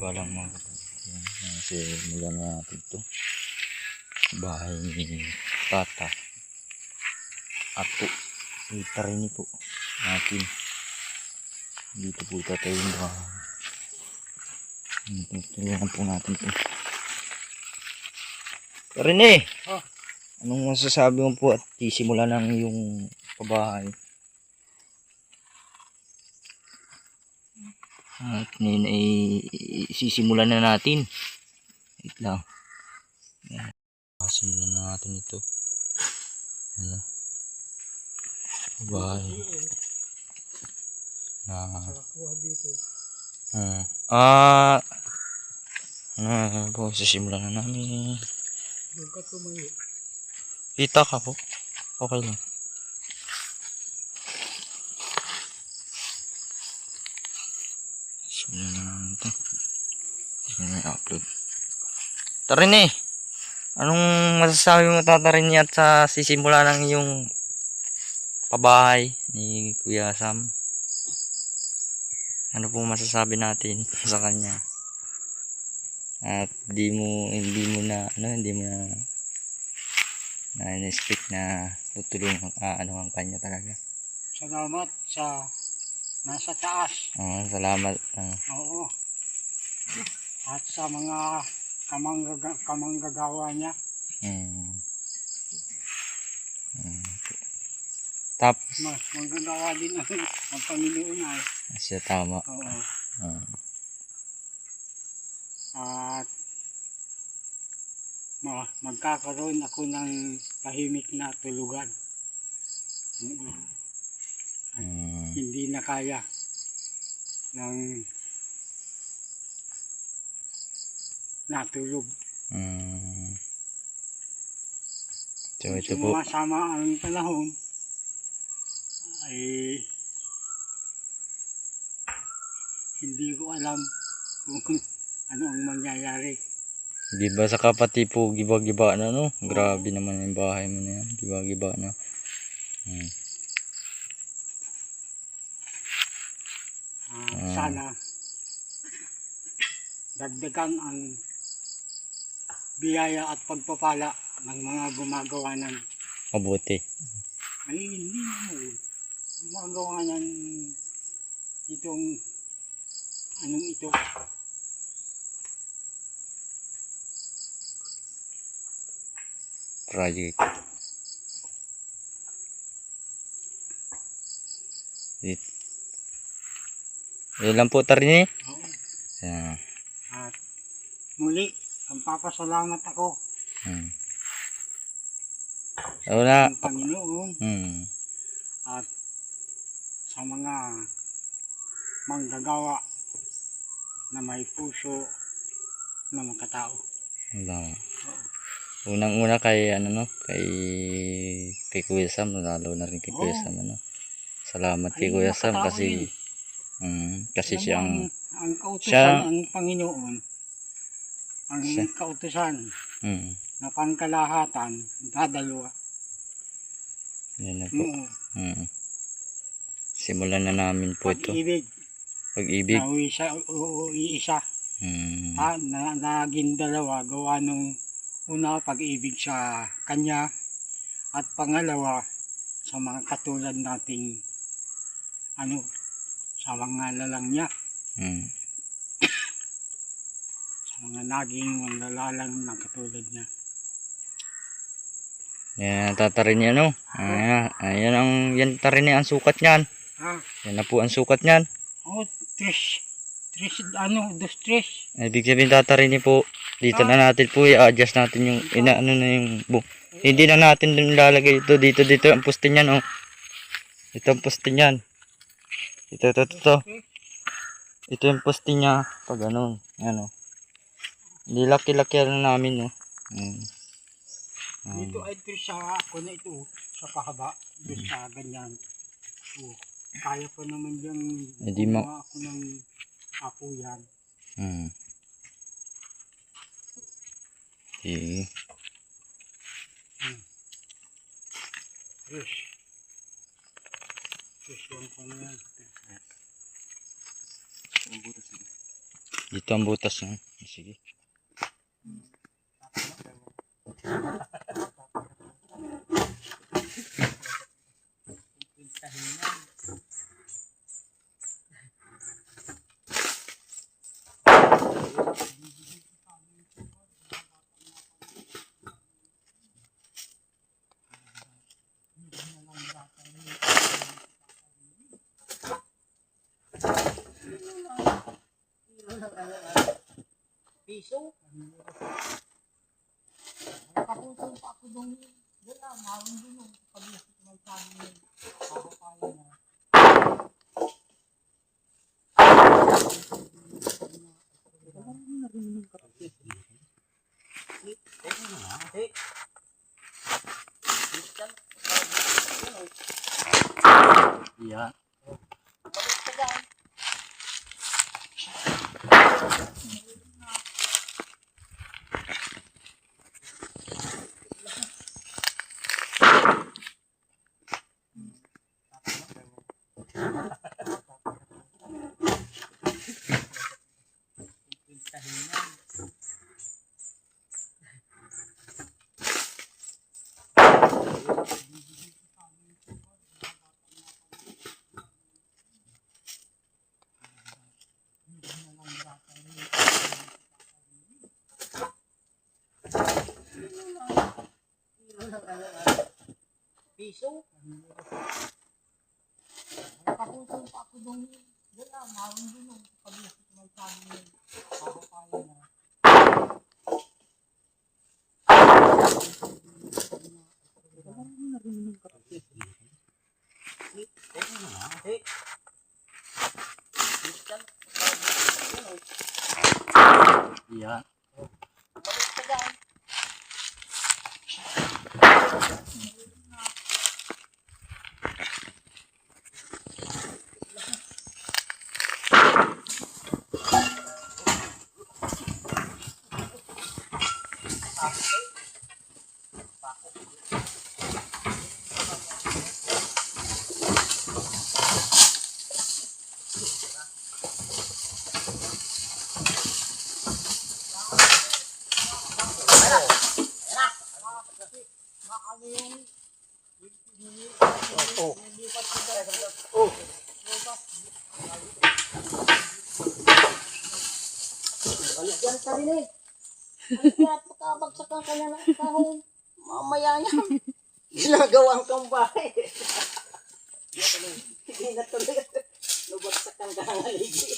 Balang mga yan, kasi mula na natin ito bahay ni Tata at po kita rin po natin dito po tatay yung bahay. Tulungan po natin po. Rene, anong masasabi mo po at isimula ng yung pabahay? At ngayon ay sisimulan na natin. Wait lang. Yan. Simulan na natin ito. Ano? Bahay. Po, sisimulan na namin. Kita ka po. Okay lang. Simulan na namin ito. May upload. Tarin eh. Anong masasabi mo Tatarin at sa sisimula ng iyong pabahay ni Kuya Sam? Ano pong masasabi natin sa kanya? At hindi mo na na-expect na tutulungan ang kanya talaga. Salamat sa nasa taas. Salamat. Oo. At sa mga kamanggagawa niya. Tapos manggagawa din ang Panginoon ay. Siya tama. Oo. At magkakaroon ako ng tahimik na tulugan. Hindi na kaya ng natulog. So ito po. Sumasama ang panahon ay hindi ko alam kung ano ang mangyayari. Di ba sa kapati po giba-giba na no? Grabe naman yung bahay mo na yan. Giba-giba na. Sana dagdagan ang biyaya at pagpapala ng mga gumagawa ng mabuti. Ay hindi mo. Gumagawa ng itong anong ito. Project. Yan lang po Tarin eh. Oo. Yeah. At muli, ang papasalamat ako Wala. sa Panginoon at sa mga manggagawa na may puso na makatao. Wala. Unang-una kay kay Kuya Sam, lalo na rin kay Kuya Sam Salamat kay Kuya Sam kasi siya ang kautusan ng Panginoon. Ang kautusan na pangkalahatan, dadalawa. Yan na po. Simulan na namin po ito. Pag-ibig. Na isa. Naging dalawa gawa nung una pag-ibig sa kanya at pangalawa sa mga katulad nating sa mga lalangya. Sa mga naging manlalalang na katulad niya. Yan Tatarin niya no. Yan Tarin niya ang sukat niyan. Yan na po ang sukat niyan. Dos tres. Ibig sabihin Tatarin niya po. Dito na natin po i-adjust natin yung hindi na natin lalagay ito dito ang poste niyan Ito ang poste niyan. Ito. Ito yung poste niya pag Hindi laki-laki namin Dito ay sa ito sa pahaba, doon sa ganyan. Kaya pa naman yung ako ng apo yan. Okay. Dito dito ang butas niya. Sige. Piso? Kaputol pa ako doon. Doon na, mawin doon. Pag may sabi mo, kakakain na. Yeah. Piso? Kaputol pa ako doon. Doon na, mawin doon. Pag may sabi mo, kakakain na. Yeah. Yan ka rin eh. Ano kaya makabagsak ang kanya ng kahon? Mamaya yan. Ginagawang kang bahay. Hindi na tuloy. Nabagsak ang kahangaligi.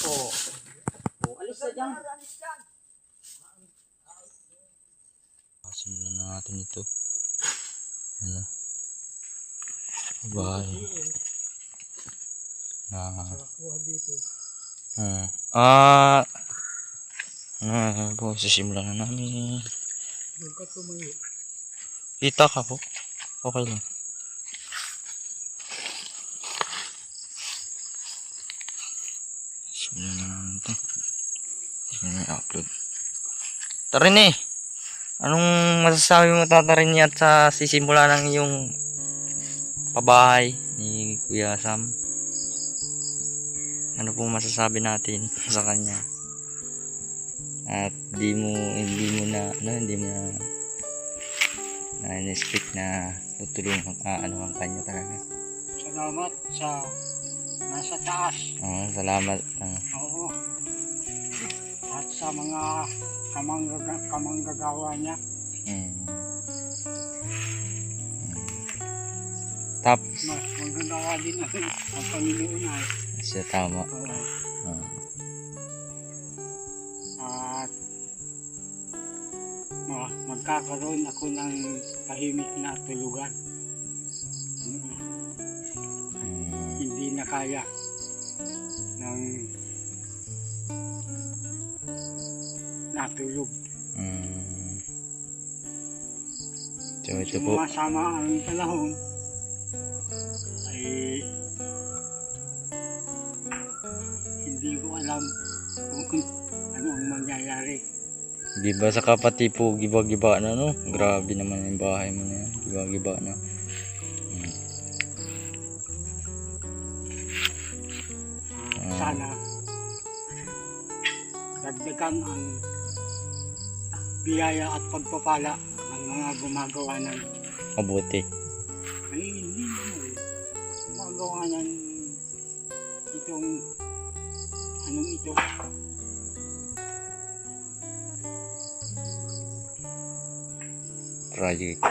Oh. Oh, alis na dyan. Simulan na natin ito. Ano? Bahay. Po, sisimulan na namin. Doon ka tumayo. Kita ka po. Okay lang. Simulan na namin ito. Hindi ko na i-upload. Tarin eh! Anong masasabi mo Tatarin at sa sisimula ng iyong pabahay ni Kuya Sam? Ano po masasabi natin sa kanya? At hindi mo na in-expect na tutulungan ang kanya talaga. Salamat sa nasa taas. Salamat. Oo. At sa mga kamanggagawa niya. Tapos Manggagawa din ang Panginoon ay. siya tama. Oo. At magkakaroon ako ng tahimik na tulugan. Hindi na kaya ng natulog. So ito po. Sumasama ang panahon ay hindi ko alam kung ano ang mangyayari. Giba sa kapati po, giba-giba na no. Grabe naman yung bahay mo na yan. Giba-giba na. Sana dagdagan ang biyaya at pagpapala ng mga gumagawa ng Mabuti. ay hindi naman gumagawa ng itong anong ito Project.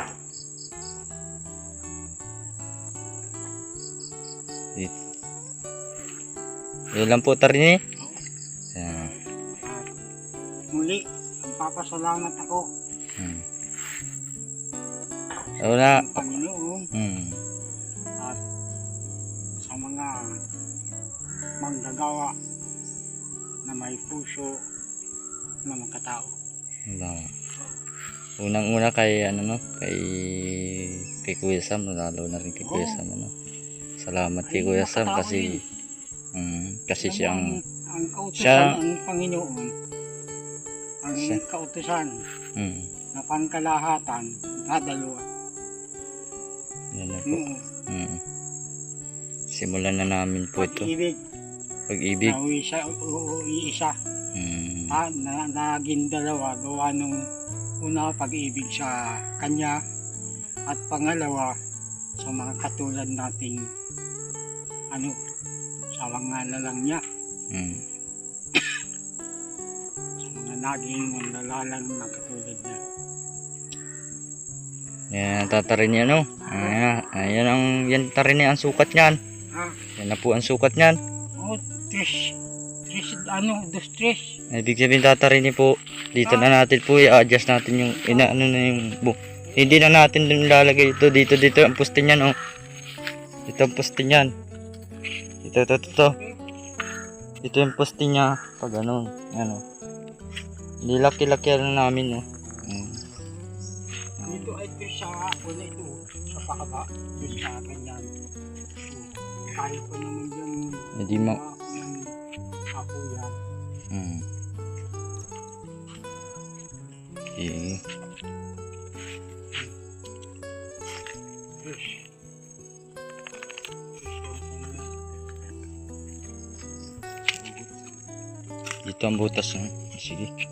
Yun lang po tarini. Yan. at muli ang papasalamat ako Wala. sa Panginoon at sa mga manggagawa na may puso na makatao. Wala. Unang-una kay ano no, kay Kuya Sam, lalo na rin kay Kuya Sam ano. Salamat kay Kuya Sam kasi siyang ang kautusan siya- ng Panginoon, ang Siya- kautusan mm, na pangkalahatan, dadalawa. yan na po. Simulan na namin po ito. Pag-ibig Pag-ibig. na iisa, Mm, na naging dalawa, gawa nung una pag-ibig sa Kanya at pangalawa sa mga katulad nating sa mga lalang niya, mm. sa mga naging manlalalang na katulad niya. Yan tatarin yan no. Ayan ang yan tarin ang sukat niyan. Ah, Yan na po ang sukat niyan. dos tres. Ibig sabihin tatarin po. Dito na natin po i-adjust natin yung inaano na yung hindi na natin din lalagay ito dito ang poste niyan oh. Ito ang poste niyan. Ito. Ito yung poste niya pag ganun. Ano. Nilaki-laki na namin no. Dito ay ito sa una ito, sa pakaba, ito sa ganyan. Kaya pa naman yung Hindi mo. ng apo yan. Okay. Dito ang butas. Sige.